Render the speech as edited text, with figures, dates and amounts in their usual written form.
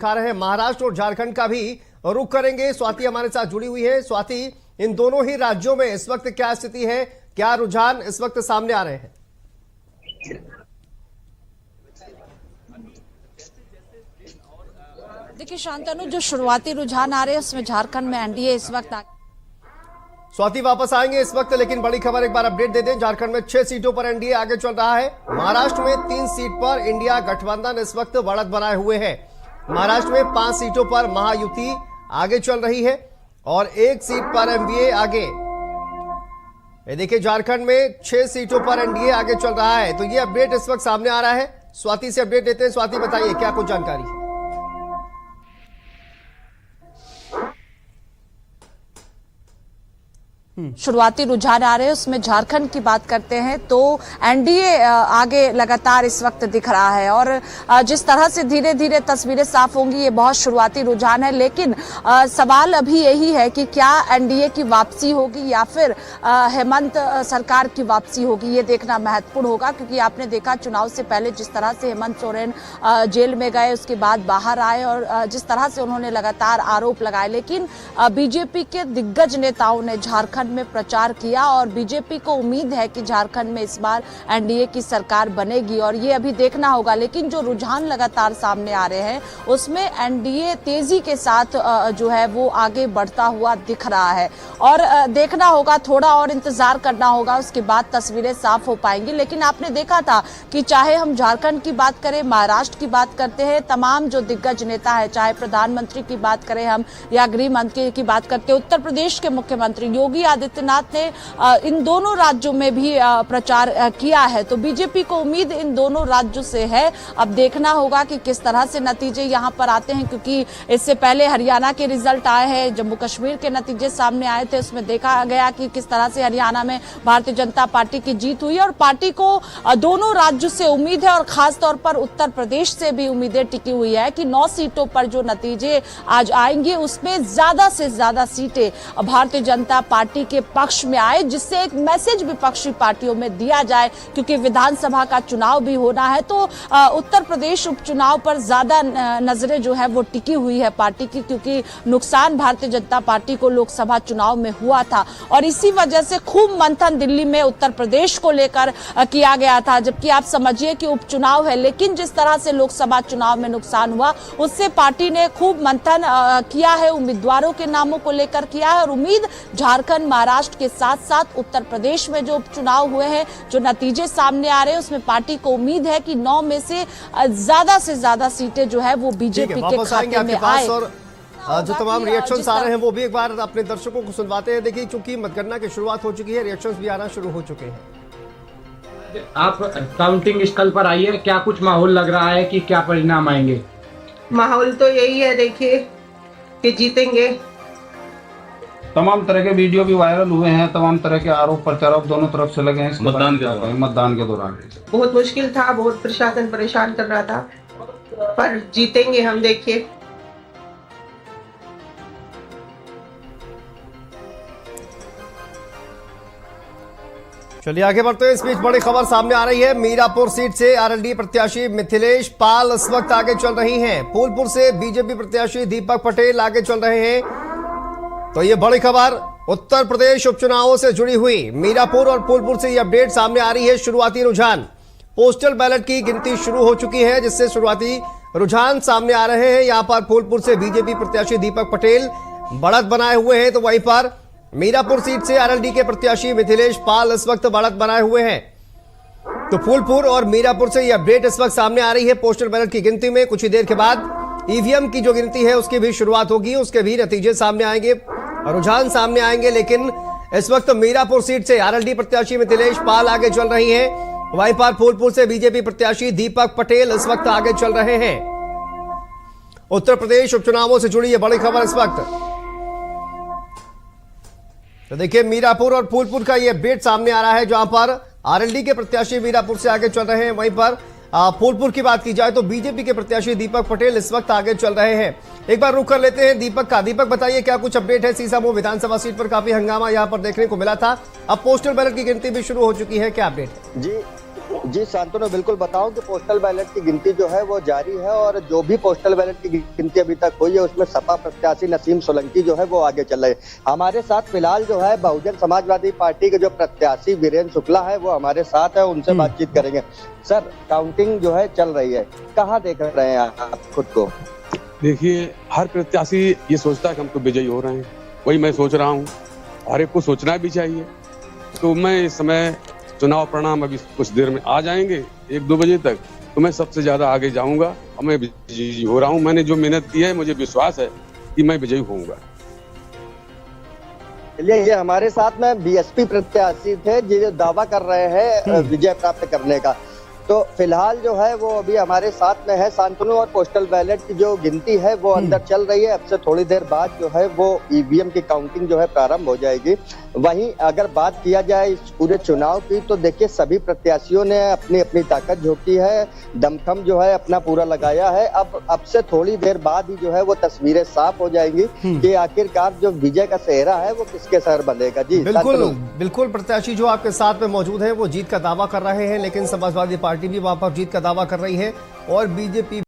खा रहे हैं। महाराष्ट्र और झारखंड का भी रुख करेंगे। स्वाति हमारे साथ जुड़ी हुई है। स्वाति, इन दोनों ही राज्यों में इस वक्त क्या स्थिति है, क्या रुझान इस वक्त सामने आ रहे हैं? देखिए शांतनु, जो शुरुआती रुझान आ रहे हैं उसमें झारखंड में एनडीए इस वक्त स्वाति वापस आएंगे इस वक्त, लेकिन बड़ी खबर एक बार अपडेट दे दें। झारखंड में 6 सीटों पर एनडीए आगे चल रहा है। महाराष्ट्र में 3 सीट पर इंडिया गठबंधन इस वक्त बढ़त बनाए हुए है। महाराष्ट्र में 5 सीटों पर महायुति आगे चल रही है और 1 सीट पर एमवीए आगे। ये देखिए, झारखंड में 6 सीटों पर एनडीए आगे चल रहा है। तो ये अपडेट इस वक्त सामने आ रहा है। स्वाति से अपडेट देते हैं। स्वाति, बताइए क्या कुछ जानकारी है? शुरुआती रुझान आ रहे हैं उसमें झारखंड की बात करते हैं तो एनडीए आगे लगातार इस वक्त दिख रहा है और जिस तरह से धीरे धीरे तस्वीरें साफ होंगी ये बहुत शुरुआती रुझान है। लेकिन सवाल अभी यही है कि क्या एनडीए की वापसी होगी या फिर हेमंत सरकार की वापसी होगी, ये देखना महत्वपूर्ण होगा। क्योंकि आपने देखा चुनाव से पहले जिस तरह से हेमंत सोरेन जेल में गए, उसके बाद बाहर आए और जिस तरह से उन्होंने लगातार आरोप लगाए, लेकिन बीजेपी के दिग्गज नेताओं ने झारखंड में प्रचार किया और बीजेपी को उम्मीद है कि झारखंड में इस बार एनडीए की सरकार बनेगी और ये अभी देखना होगा। लेकिन जो रुझान लगातार सामने आ रहे हैं उसमें एनडीए तेजी के साथ जो है वो आगे बढ़ता हुआ दिख रहा है और देखना होगा, थोड़ा और इंतजार करना होगा, उसके बाद तस्वीरें साफ हो पाएंगी। लेकिन आपने देखा था कि चाहे हम झारखंड की बात करें, महाराष्ट्र की बात करते हैं, तमाम जो दिग्गज नेता है, चाहे प्रधानमंत्री की बात करें हम या गृह मंत्री की बात करते हैं, उत्तर प्रदेश के मुख्यमंत्री योगी आदित्यनाथ ने इन दोनों राज्यों में भी प्रचार किया है। तो बीजेपी को उम्मीद इन दोनों राज्यों से है। अब देखना होगा कि किस तरह से नतीजे यहां पर आते हैं, क्योंकि इससे पहले हरियाणा के रिजल्ट आए हैं, जम्मू कश्मीर के नतीजे सामने आए थे, उसमें देखा गया कि किस तरह से हरियाणा में भारतीय जनता पार्टी की जीत हुई और पार्टी को दोनों राज्यों से उम्मीद है और खासतौर पर उत्तर प्रदेश से भी उम्मीदें टिकी हुई है कि 9 सीटों पर जो नतीजे आज आएंगे उसमें ज्यादा से ज्यादा सीटें भारतीय जनता पार्टी के पक्ष में आए, जिससे एक मैसेज विपक्षी पार्टियों में दिया जाए। क्योंकि विधानसभा का चुनाव भी होना है तो उत्तर प्रदेश उपचुनाव पर ज्यादा नजरें जो है वो टिकी हुई है पार्टी की, क्योंकि नुकसान भारतीय जनता पार्टी को लोकसभा चुनाव में हुआ था और इसी वजह से खूब मंथन दिल्ली में उत्तर प्रदेश को लेकर किया गया था। जबकि आप समझिए कि उपचुनाव है, लेकिन जिस तरह से लोकसभा चुनाव में नुकसान हुआ उससे पार्टी ने खूब मंथन किया है, उम्मीदवारों के नामों को लेकर किया है और उम्मीद झारखंड, महाराष्ट्र के साथ साथ उत्तर प्रदेश में जो उपचुनाव हुए हैं, जो नतीजे सामने आ रहे हैं, उसमें पार्टी को उम्मीद है कि 9 में से ज्यादा सीटें जो है वो बीजेपी के खाते में आए। और जो तमाम रिएक्शंस आ रहे हैं वो भी एक बार अपने दर्शकों को सुनवाते हैं। देखिए, क्योंकि मतगणना की शुरुआत हो चुकी है, रिएक्शंस भी आना शुरू हो चुके हैं। आप काउंटिंग स्थल पर आइए, क्या कुछ माहौल लग रहा है कि क्या परिणाम आएंगे? माहौल तो यही है, देखिए कि जीतेंगे। तमाम तरह के वीडियो भी वायरल हुए हैं, तमाम तरह के आरोप प्रत्यारोप दोनों तरफ से लगे हैं मतदान के दौरान। बहुत मुश्किल था, बहुत प्रशासन परेशान कर रहा था, पर जीतेंगे हम, देखिए। चलिए आगे बढ़ते हैं। इस बीच बड़ी खबर सामने आ रही है। मीरापुर सीट से आरएलडी प्रत्याशी मिथिलेश पाल इस वक्त आगे चल रही हैं। फूलपुर से बीजेपी प्रत्याशी दीपक पटेल आगे चल रहे हैं। तो ये बड़ी खबर उत्तर प्रदेश उपचुनावों से जुड़ी हुई। मीरापुर और फूलपुर से ये अपडेट सामने आ रही है। शुरुआती रुझान, पोस्टल बैलेट की गिनती शुरू हो चुकी है, जिससे शुरुआती रुझान सामने आ रहे हैं। यहां पर फूलपुर से बीजेपी प्रत्याशी दीपक पटेल बढ़त बनाए हुए हैं, तो वहीं पर मीरापुर सीट से आरएलडी के प्रत्याशी मिथिलेश पाल इस वक्त बढ़त बनाए हुए हैं। तो फूलपुर और मीरापुर से ये अपडेट इस वक्त सामने आ रही है। पोस्टल बैलेट की गिनती में कुछ ही देर के बाद ईवीएम की जो गिनती है उसकी भी शुरुआत होगी, उसके भी नतीजे सामने आएंगे, रुझान सामने आएंगे। लेकिन इस वक्त मीरापुर सीट से आरएलडी प्रत्याशी मिथिलेश पाल आगे चल रही हैं। वहीं पर फूलपुर से बीजेपी प्रत्याशी दीपक पटेल इस वक्त आगे चल रहे हैं। उत्तर प्रदेश उपचुनावों से जुड़ी ये बड़ी खबर इस वक्त। तो देखिए, मीरापुर और फूलपुर का ये अपडेट सामने आ रहा है, जहां पर आरएलडी के प्रत्याशी मीरापुर से आगे चल रहे हैं। वहीं पर फूलपुर की बात की जाए तो बीजेपी के प्रत्याशी दीपक पटेल इस वक्त आगे चल रहे हैं। एक बार रुक कर लेते हैं दीपक का। दीपक, बताइए क्या कुछ अपडेट है? सीसामऊ विधानसभा सीट पर काफी हंगामा यहां पर देखने को मिला था, अब पोस्टल बैलेट की गिनती भी शुरू हो चुकी है, क्या अपडेट है? जी जी शांतनु, बिल्कुल बताऊं कि पोस्टल बैलेट की गिनती जो है वो जारी है और जो भी पोस्टल बैलेट की गिनती अभी तक हुई है उसमें सपा प्रत्याशी नसीम सोलंकी जो है वो आगे चल रहे हैं। हमारे साथ फिलहाल जो है बहुजन समाजवादी पार्टी के जो प्रत्याशी वीरेंद्र शुक्ला है वो हमारे साथ है, उनसे बातचीत करेंगे। सर, काउंटिंग जो है चल रही है, कहाँ देख रहे हैं आप खुद को? देखिए, हर प्रत्याशी ये सोचता है कि हम तो विजयी हो रहे हैं, वही मैं सोच रहा हूँ, हर एक को सोचना भी चाहिए। तो मैं इस समय चुनाव परिणाम अभी कुछ देर में आ जाएंगे 1-2 बजे तक, तो मैं सबसे ज्यादा आगे जाऊंगा और मैं विजयी हो रहा हूं। मैंने जो मेहनत की है मुझे विश्वास है कि मैं विजयी होऊंगा। चलिए, ये हमारे साथ में बीएसपी प्रत्याशी थे जो दावा कर रहे हैं विजय प्राप्त करने का। तो फिलहाल जो है वो अभी हमारे साथ में है शांतनु, और पोस्टल बैलेट की जो गिनती है वो अंदर चल रही है। अब से थोड़ी देर बाद जो है वो ईवीएम की काउंटिंग जो है प्रारंभ हो जाएगी। वहीं अगर बात किया जाए इस पूरे चुनाव की तो देखिए सभी प्रत्याशियों ने अपनी अपनी ताकत झोंकी है, दमखम जो है अपना पूरा लगाया है। अब से थोड़ी देर बाद ही जो है वो तस्वीरें साफ हो जाएंगी कि आखिरकार जो विजय का सेहरा है वो किसके सर बनेगा। जी बिल्कुल बिल्कुल, प्रत्याशी जो आपके साथ में मौजूद है वो जीत का दावा कर रहे हैं, लेकिन समाजवादी पार्टी भी वहां पर जीत का दावा कर रही है और बीजेपी